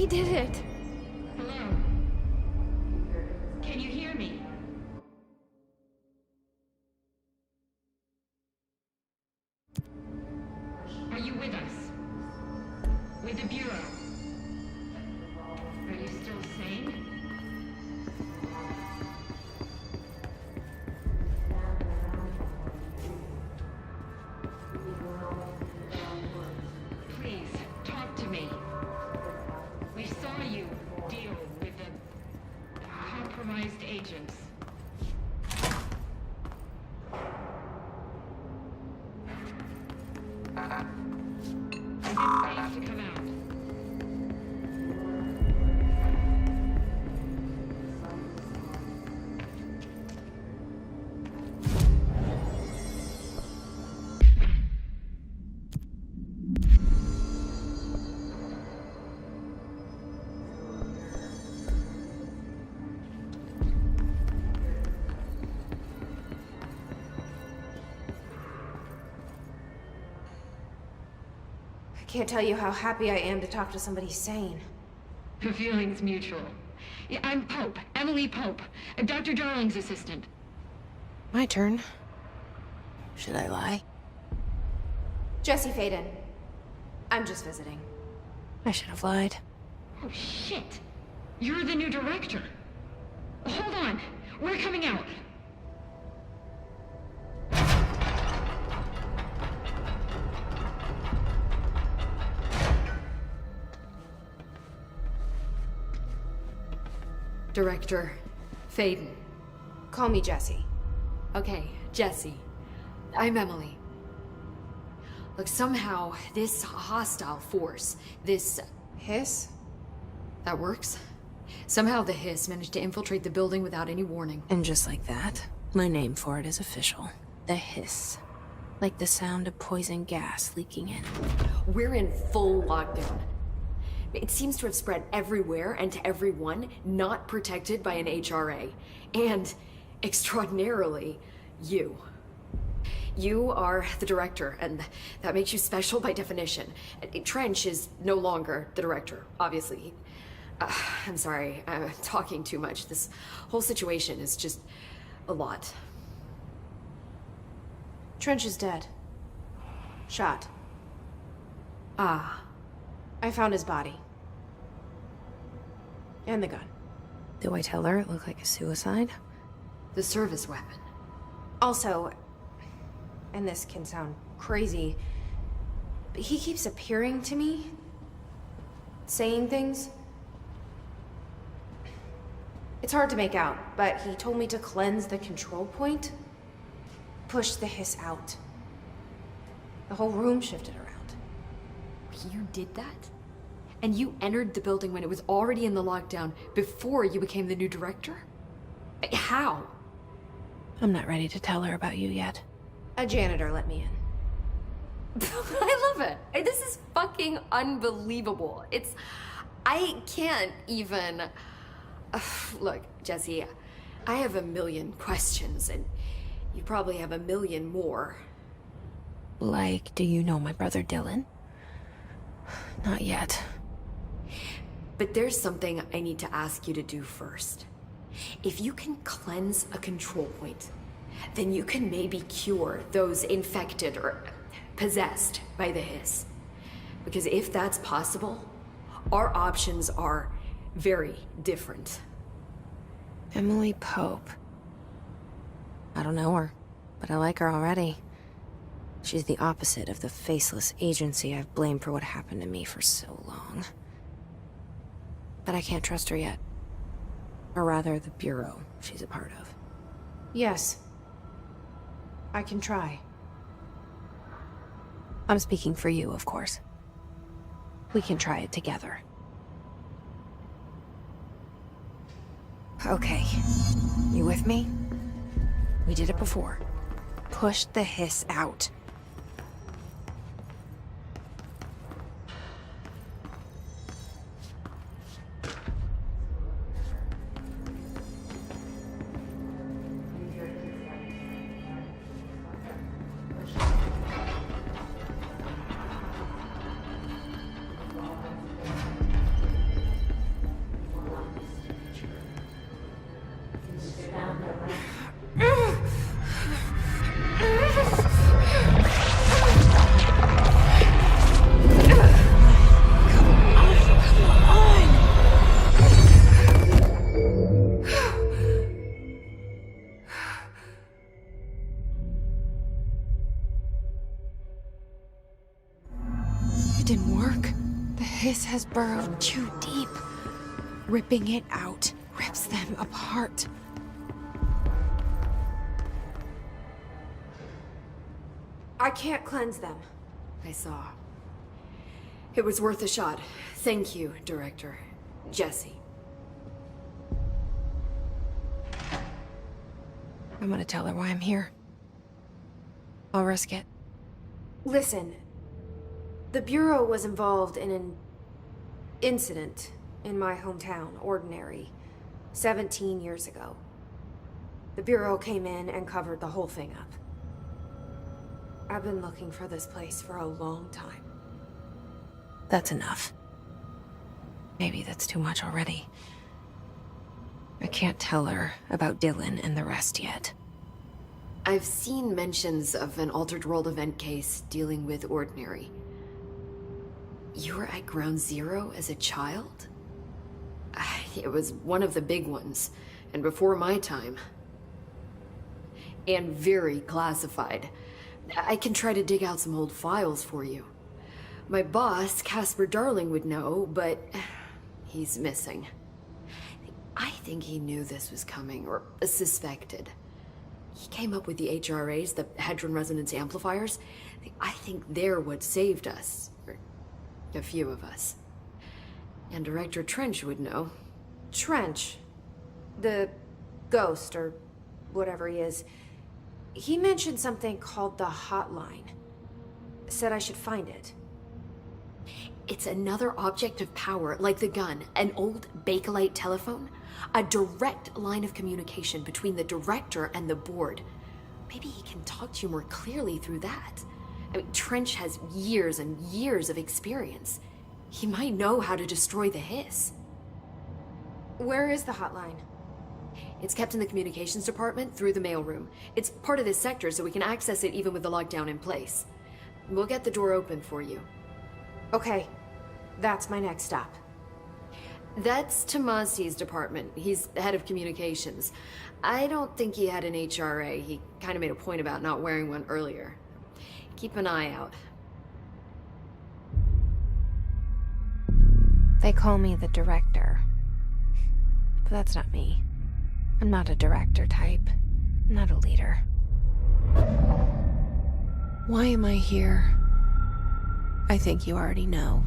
He did it. Hello? Can you hear me? Are you with us? With the Bureau? Are you still sane? Please, talk to me. We saw you deal with the compromised agents. Is it safe to come out? I can't tell you how happy I am to talk to somebody sane. The feeling's mutual. Yeah, I'm Pope, Emily Pope, Dr. Darling's assistant. My turn. Should I lie? Jesse Faden. I'm just visiting. I should have lied. Oh, shit. You're the new director. Hold on. We're coming out. Director Faden. Call me Jesse. Okay, Jesse. I'm Emily. Look, somehow this hostile force, this Hiss? that works. Somehow the hiss managed to infiltrate the building without any warning. And just like that, my name for it is official. The hiss. Like the sound of poison gas leaking in. We're in full lockdown. It seems to have spread everywhere and to everyone not protected by an HRA. And, extraordinarily, you. You are the director, and that makes you special by definition. Trench is no longer the director, obviously. I'm sorry, I'm talking too much. This whole situation is just a lot. Trench is dead. Shot. Ah. I found his body. And the gun. Do I tell her it looked like a suicide? The service weapon. Also, and this can sound crazy, but he keeps appearing to me, saying things. It's hard to make out, but he told me to cleanse the control point, push the hiss out. The whole room shifted around. You did that? And you entered the building when it was already in the lockdown before you became the new director? How? I'm not ready to tell her about you yet. A janitor let me in. I love it. This is fucking unbelievable. I can't even... Look, Jesse, I have a million questions, and you probably have a million more. Like, do you know my brother Dylan? Not yet. But there's something I need to ask you to do first. If you can cleanse a control point, then you can maybe cure those infected or possessed by the hiss. Because if that's possible, our options are very different. Emily Pope. I don't know her, but I like her already. She's the opposite of the faceless agency I've blamed for what happened to me for so long. But I can't trust her yet. Or rather, the Bureau she's a part of. Yes. I can try. I'm speaking for you, of course. We can try it together. Okay. You with me? We did it before. Push the hiss out. It didn't work. The hiss has burrowed too deep. Ripping it out rips them apart. I can't cleanse them. I saw. It was worth a shot. Thank you, Director. Jesse. I'm gonna tell her why I'm here. I'll risk it. Listen, the Bureau was involved in an incident in my hometown, Ordinary, 17 years ago. The Bureau came in and covered the whole thing up. I've been looking for this place for a long time. That's enough. Maybe that's too much already. I can't tell her about Dylan and the rest yet. I've seen mentions of an Altered World event case dealing with Ordinary. You were at Ground Zero as a child? It was one of the big ones, and before my time. And very classified. I can try to dig out some old files for you. My boss, Casper Darling, would know, but he's missing. I think he knew this was coming, or suspected. He came up with the HRAs, the Hadron Resonance Amplifiers. I think they're what saved us. Or a few of us. And Director Trench would know. Trench, the ghost, or whatever he is, he mentioned something called the Hotline. Said I should find it. It's another object of power, like the gun, an old Bakelite telephone. A direct line of communication between the director and the board. Maybe he can talk to you more clearly through that. I mean, Trench has years and years of experience. He might know how to destroy the hiss. Where is the hotline? It's kept in the communications department through the mailroom. It's part of this sector, so we can access it even with the lockdown in place. We'll get the door open for you. Okay, that's my next stop. That's Tomasi's department. He's head of communications. I don't think he had an HRA. He kind of made a point about not wearing one earlier. Keep an eye out. They call me the director. But that's not me. I'm not a director type. I'm not a leader. Why am I here? I think you already know.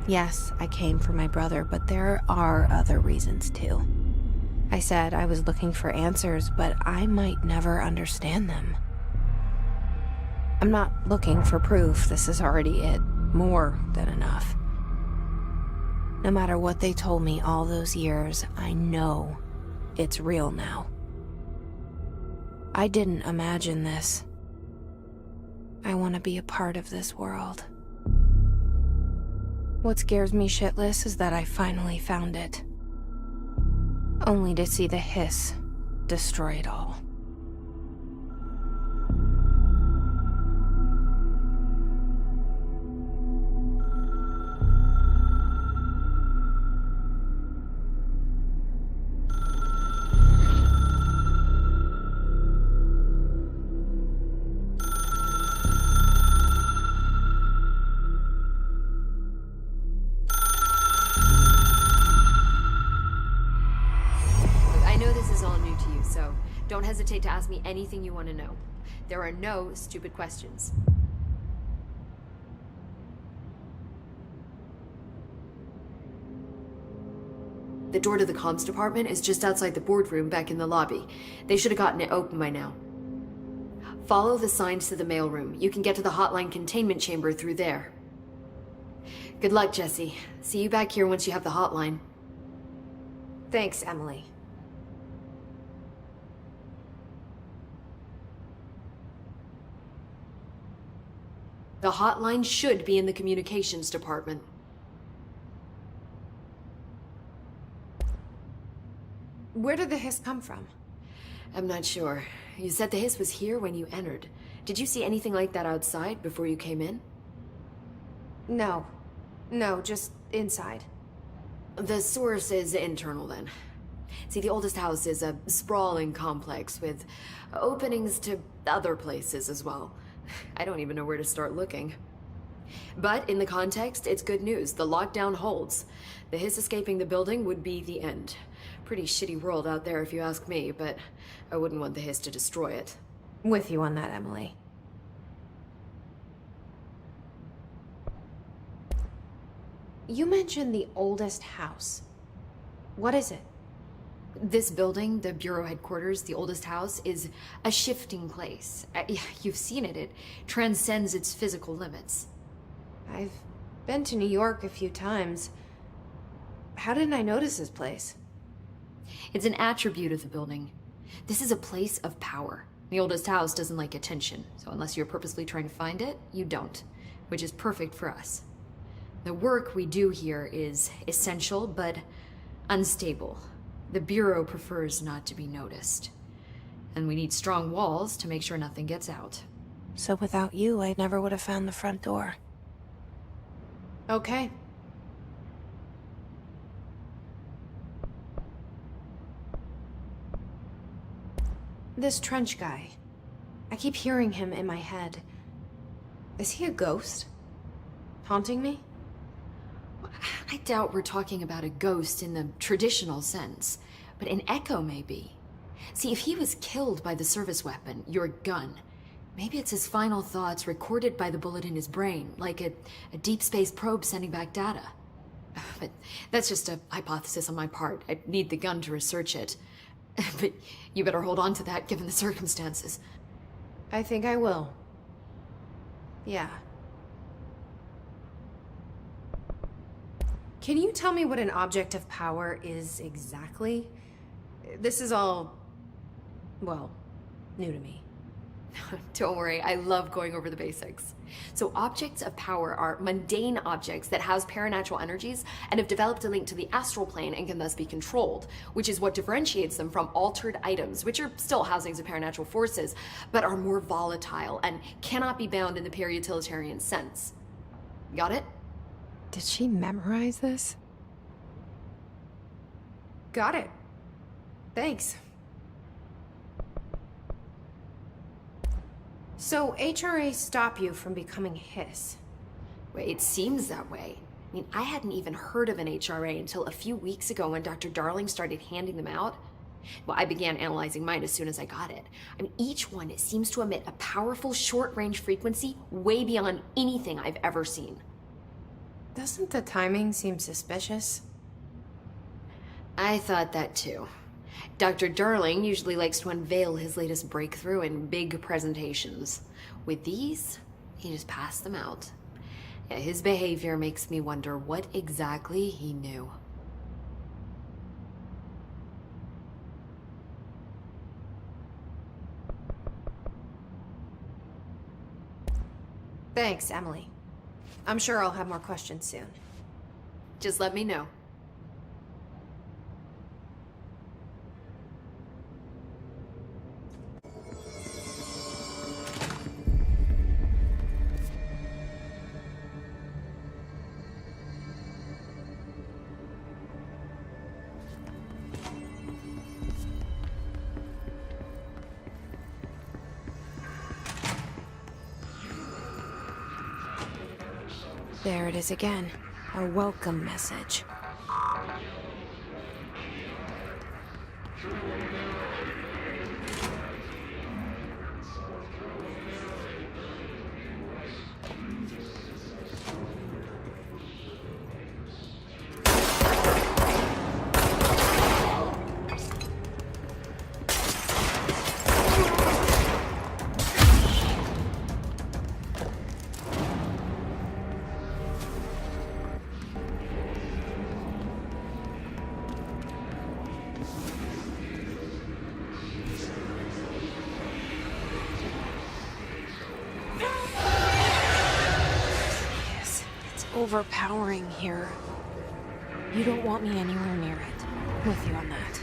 Yes, I came for my brother, but there are other reasons too. I said I was looking for answers, but I might never understand them. I'm not looking for proof. This is already it. More than enough. No matter what they told me all those years, I know it's real now. I didn't imagine this. I want to be a part of this world. What scares me shitless is that I finally found it. Only to see the hiss destroy it all. Don't hesitate to ask me anything you want to know. There are no stupid questions. The door to the comms department is just outside the boardroom back in the lobby. They should have gotten it open by now. Follow the signs to the mailroom. You can get to the hotline containment chamber through there. Good luck, Jesse. See you back here once you have the hotline. Thanks, Emily. The hotline should be in the communications department. Where did the hiss come from? I'm not sure. You said the hiss was here when you entered. Did you see anything like that outside before you came in? No. No, just inside. The source is internal then. See, the oldest house is a sprawling complex with openings to other places as well. I don't even know where to start looking. But in the context, it's good news. The lockdown holds. The hiss escaping the building would be the end. Pretty shitty world out there if you ask me, but I wouldn't want the hiss to destroy it. With you on that, Emily. You mentioned the oldest house. What is it? This building, the Bureau headquarters, the oldest house, is a shifting place. You've seen it. It transcends its physical limits. I've been to New York a few times. How didn't I notice this place? It's an attribute of the building. This is a place of power. The oldest house doesn't like attention, so unless you're purposely trying to find it, you don't, which is perfect for us. The work we do here is essential, but unstable. The Bureau prefers not to be noticed. And we need strong walls to make sure nothing gets out. So without you, I never would have found the front door. Okay. This Trench guy. I keep hearing him in my head. Is he a ghost? Haunting me? I doubt we're talking about a ghost in the traditional sense, but an echo maybe. See, if he was killed by the service weapon, your gun, maybe it's his final thoughts recorded by the bullet in his brain, like a deep space probe sending back data. But that's just a hypothesis on my part. I'd need the gun to research it. But you better hold on to that given the circumstances. I think I will. Yeah. Can you tell me what an object of power is exactly? This is all, well, new to me. Don't worry, I love going over the basics. So objects of power are mundane objects that house paranatural energies and have developed a link to the astral plane and can thus be controlled, which is what differentiates them from altered items, which are still housings of paranatural forces, but are more volatile and cannot be bound in the pure utilitarian sense. Got it? Did she memorize this? Got it. Thanks. So, HRA stop you from becoming Hiss? Wait, it seems that way. I mean, I hadn't even heard of an HRA until a few weeks ago when Dr. Darling started handing them out. Well, I began analyzing mine as soon as I got it. I mean, each one seems to emit a powerful short-range frequency way beyond anything I've ever seen. Doesn't the timing seem suspicious? I thought that too. Dr. Darling usually likes to unveil his latest breakthrough in big presentations. With these, he just passed them out. Yeah, his behavior makes me wonder what exactly he knew. Thanks, Emily. I'm sure I'll have more questions soon. Just let me know. There it is again. Our welcome message. Overpowering here. You don't want me anywhere near it. I'm with you on that.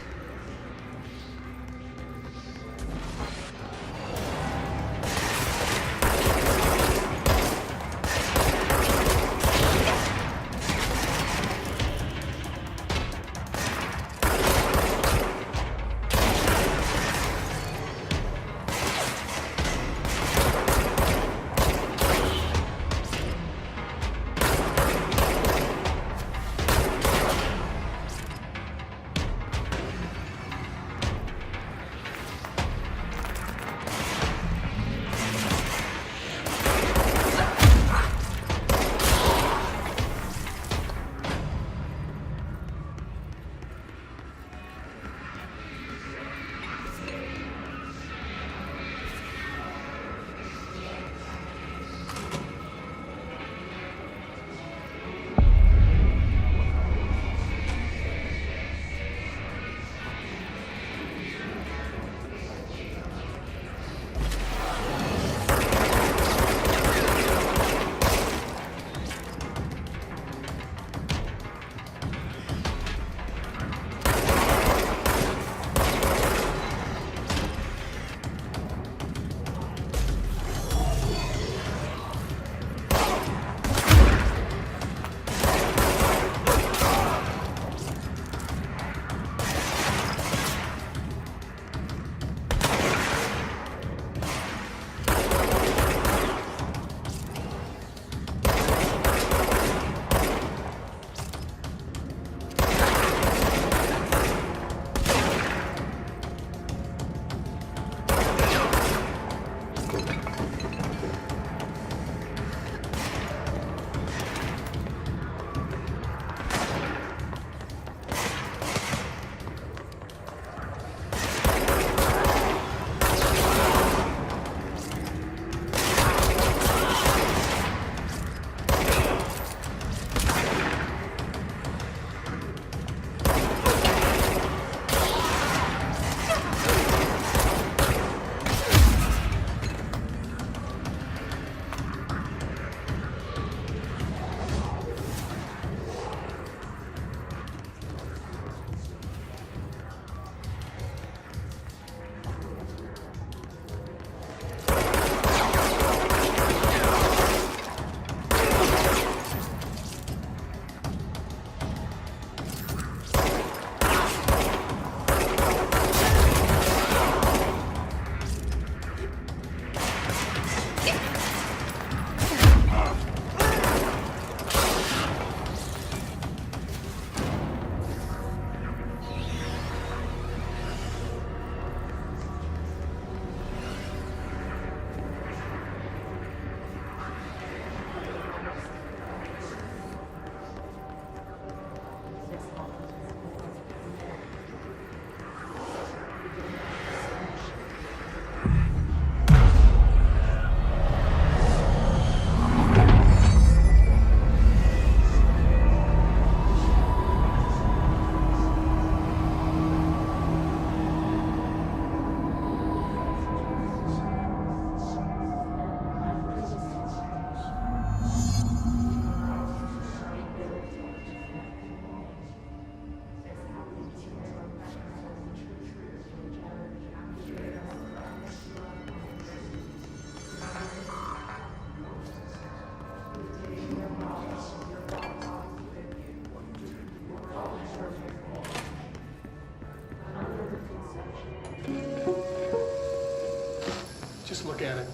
look at it.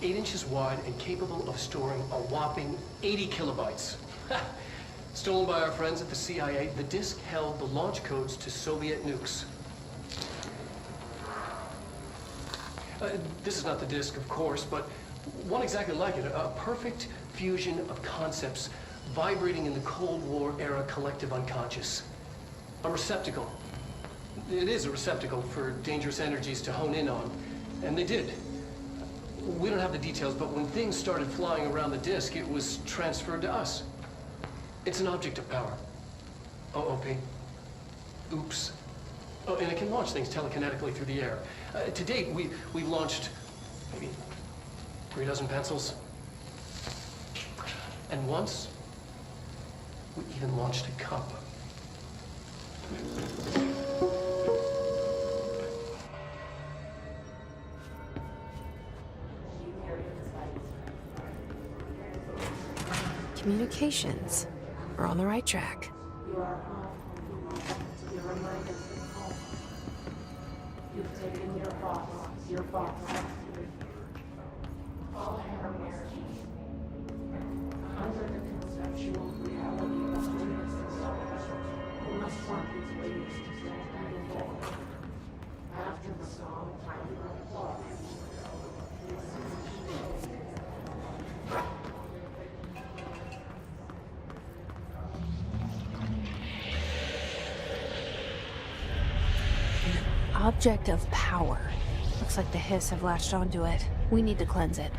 8 inches wide and capable of storing a whopping 80 kilobytes. Stolen by our friends at the CIA, the disk held the launch codes to Soviet nukes. This is not the disk, of course, but one exactly like it. A perfect fusion of concepts vibrating in the Cold War era collective unconscious. A receptacle. It is a receptacle for dangerous energies to hone in on. And they did. We don't have the details, but when things started flying around the disk, it was transferred to us. It's an object of power. OOP. Oops. Oh, and it can launch things telekinetically through the air. To date, we've launched maybe 3 dozen pencils. And once, we even launched a cup. Communications. We're on the right track. You are home. You're reminded of home. You've taken your box. All hierarchy. Under the conceptual reality of goodness and self-destruction, you must want these ways to stand and evolve. After the song, you will applause. Object of power. Looks like the Hiss have latched onto it. We need to cleanse it.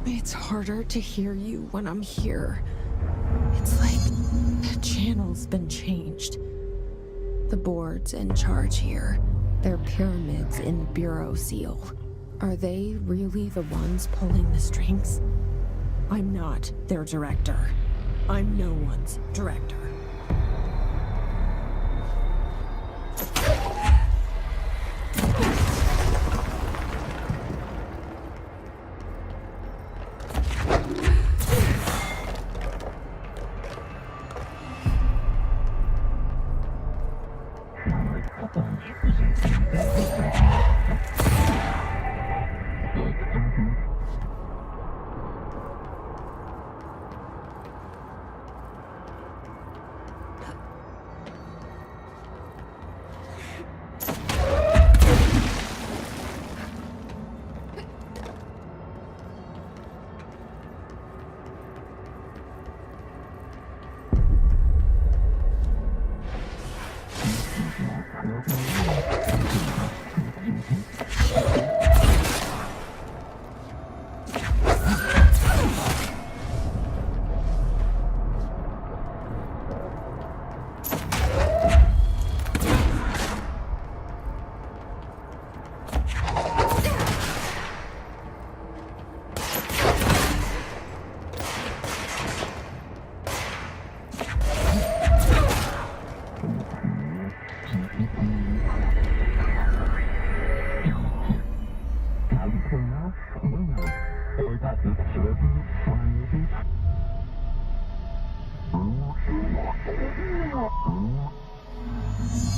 It's harder to hear you when I'm here. It's like the channel's been changed. The board's in charge here. They're pyramids in Bureau Seal. Are they really the ones pulling the strings? I'm not their director. I'm no one's director.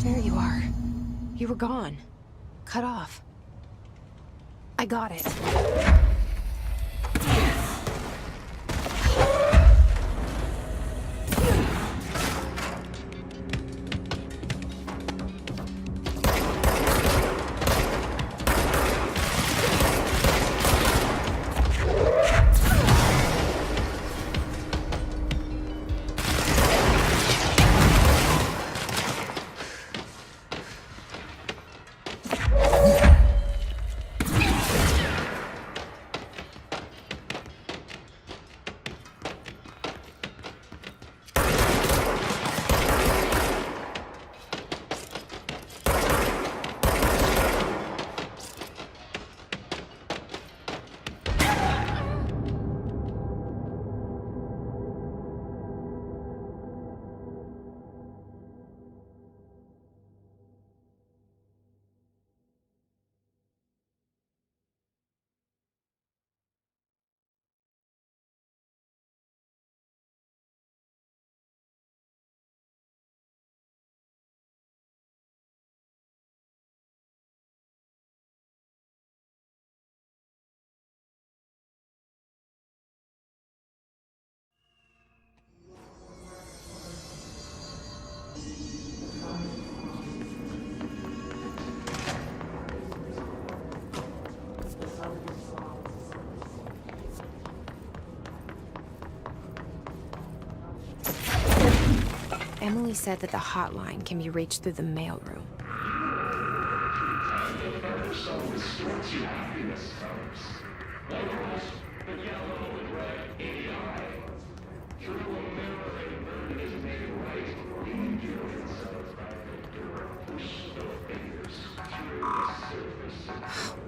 There you are. You were gone. Cut off. I got it. Emily said that the hotline can be reached through the mailroom.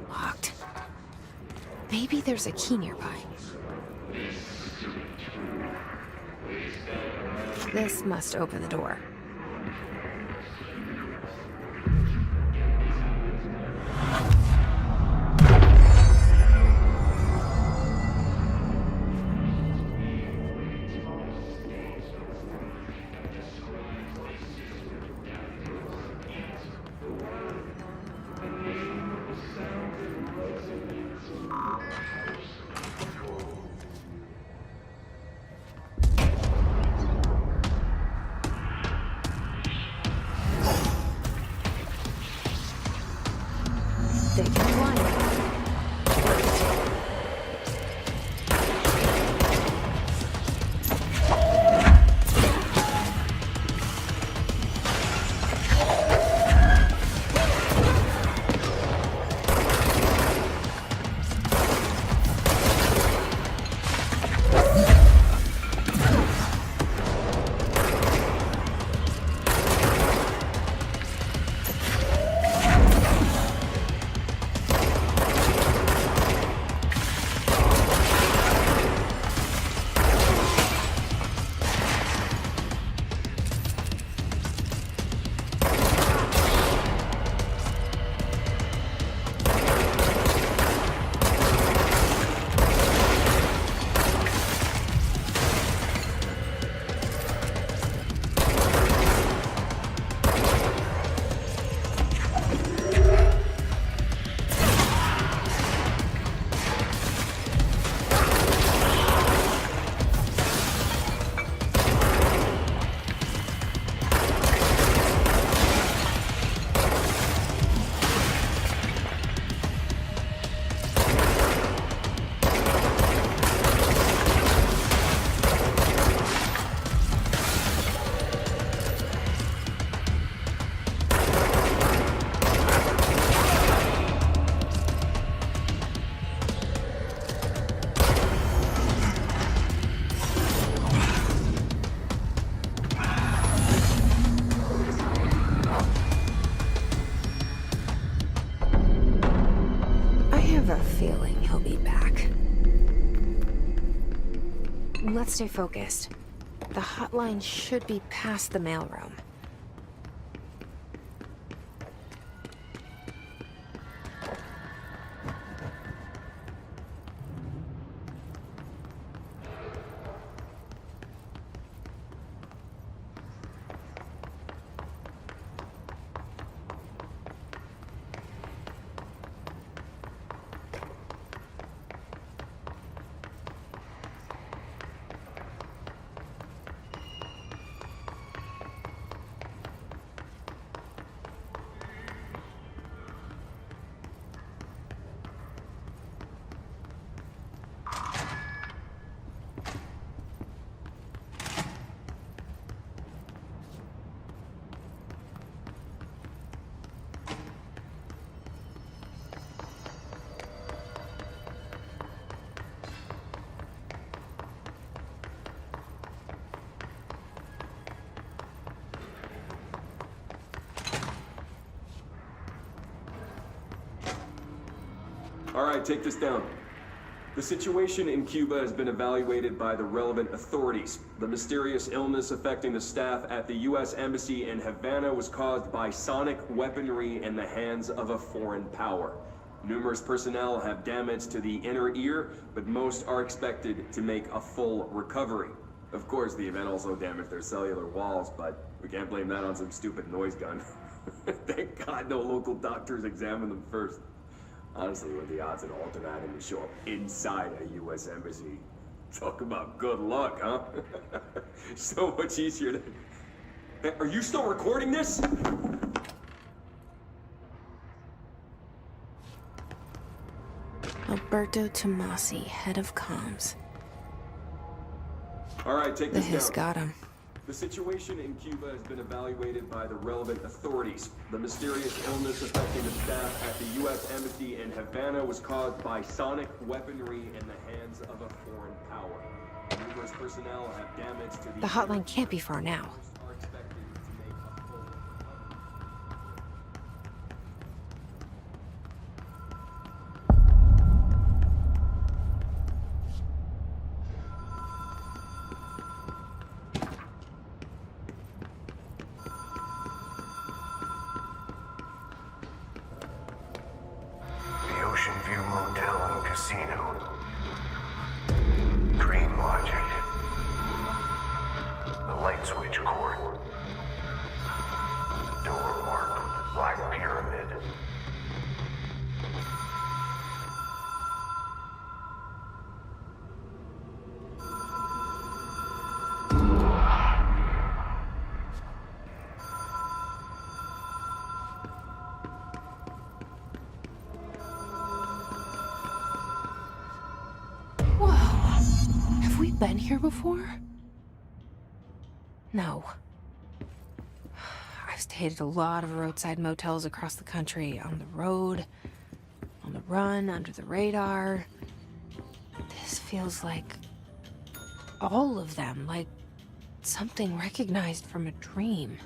Locked. Maybe there's a key nearby. This must open the door. They can climb it. have a feeling he'll be back. Let's stay focused. The hotline should be past the mailroom. All right, take this down. The situation in Cuba has been evaluated by the relevant authorities. The mysterious illness affecting the staff at the U.S. Embassy in Havana was caused by sonic weaponry in the hands of a foreign power. Numerous personnel have damage to the inner ear, but most are expected to make a full recovery. Of course, the event also damaged their cellular walls, but we can't blame that on some stupid noise gun. Thank God no local doctors examined them first. Honestly, what are the odds an ultimatum would show up inside a U.S. embassy? Talk about good luck, huh? So much easier to... Hey, are you still recording this? Alberto Tomasi, head of comms. All right, take The this Hiss down. got him. The situation in Cuba has been evaluated by the relevant authorities. The mysterious illness affecting the staff at the U.S. Embassy in Havana was caused by sonic weaponry in the hands of a foreign power. Numerous personnel have damage to the... The hotline can't be far now. Are expected to make a full recovery. The Ocean View Motel and Casino. Dream Logic. The light switch court. Door marked with the Black Pyramid. Whoa! Have we been here before? No. I've stayed at a lot of roadside motels across the country, on the road, on the run, under the radar. This feels like all of them, like something recognized from a dream.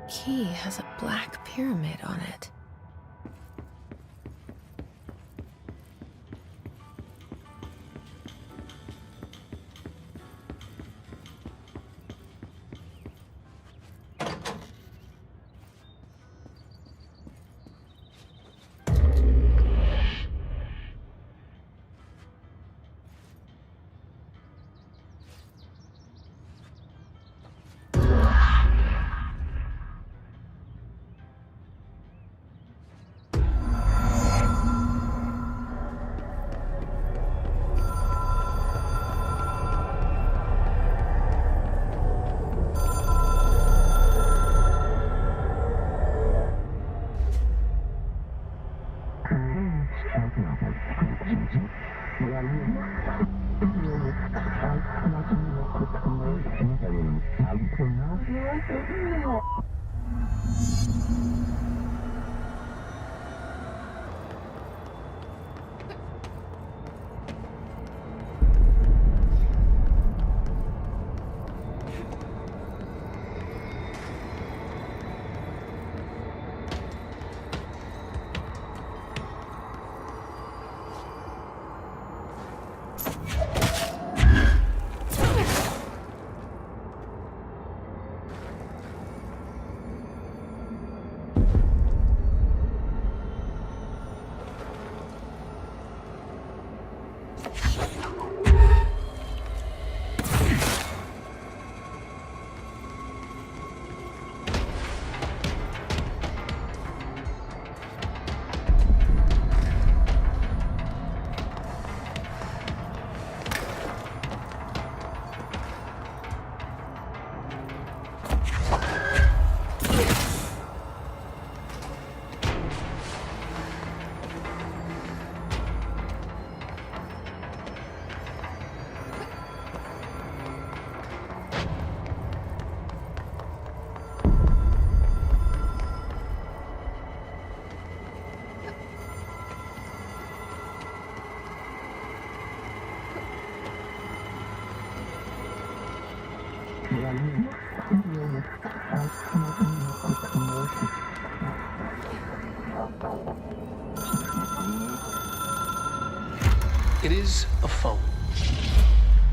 Key has a black pyramid on it. It is a phone.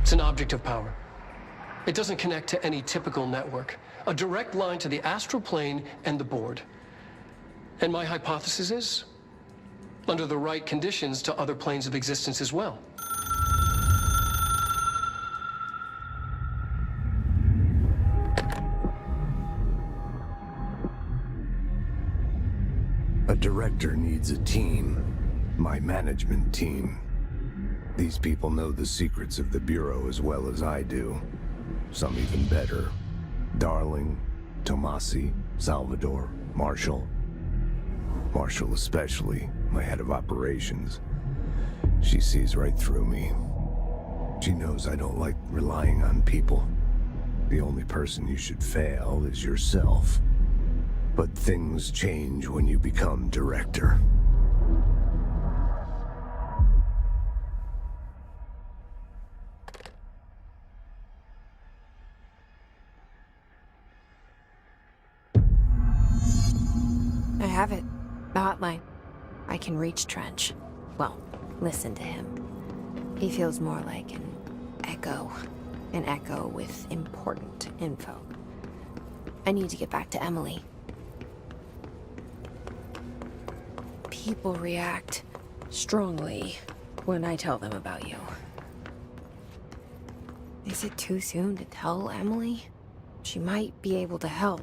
It's an object of power. It doesn't connect to any typical network. A direct line to the astral plane and the board. And my hypothesis is, under the right conditions, to other planes of existence as well. A director needs a team. My management team. These people know the secrets of the Bureau as well as I do. Some even better. Darling, Tomasi, Salvador, Marshall. Marshall especially, my head of operations. She sees right through me. She knows I don't like relying on people. The only person you should fail is yourself. But things change when you become director. I have it. The hotline. I can reach Trench. Well, listen to him. He feels more like an echo. An echo with important info. I need to get back to Emily. People react strongly when I tell them about you. Is it too soon to tell Emily? She might be able to help.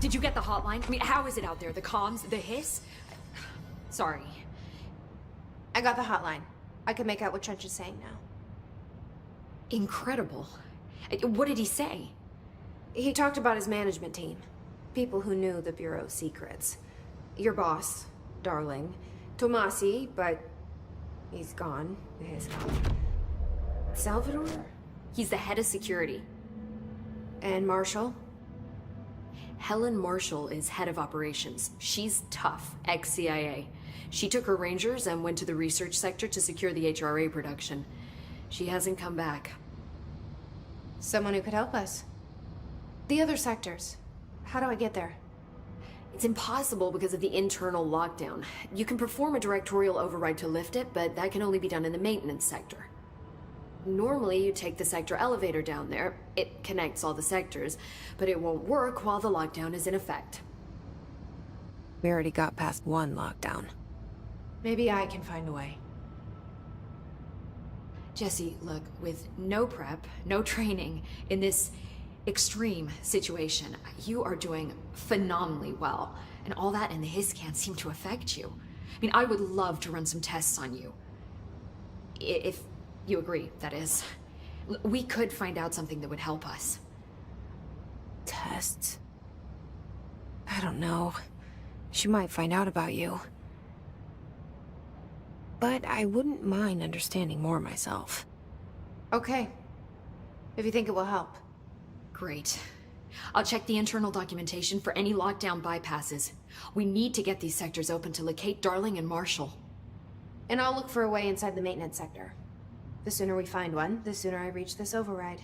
Did you get the hotline? I mean, how is it out there? The comms? The hiss? Sorry. I got the hotline. I can make out what Trench is saying now. Incredible. What did he say? He talked about his management team. People who knew the Bureau's secrets. Your boss, Darling. Tomasi, but he's gone. He's gone. Salvador? He's the head of security. And Marshall? Helen Marshall is head of operations. She's tough, ex-CIA. She took her rangers and went to the research sector to secure the HRA production. She hasn't come back. Someone who could help us. The other sectors. How do I get there? It's impossible because of the internal lockdown. You can perform a directorial override to lift it, but that can only be done in the maintenance sector. Normally, you take the sector elevator down there. It connects all the sectors, but it won't work while the lockdown is in effect. We already got past one lockdown. Maybe I can find a way. Jesse, look, with no prep, no training, in this extreme situation, you are doing phenomenally well. And all that and the hiss can't seem to affect you. I mean, I would love to run some tests on you. If you agree, that is. We could find out something that would help us. Tests? I don't know. She might find out about you. But I wouldn't mind understanding more myself. Okay. If you think it will help. Great. I'll check the internal documentation for any lockdown bypasses. We need to get these sectors open to locate Darling and Marshall. And I'll look for a way inside the maintenance sector. The sooner we find one, the sooner I reach this override.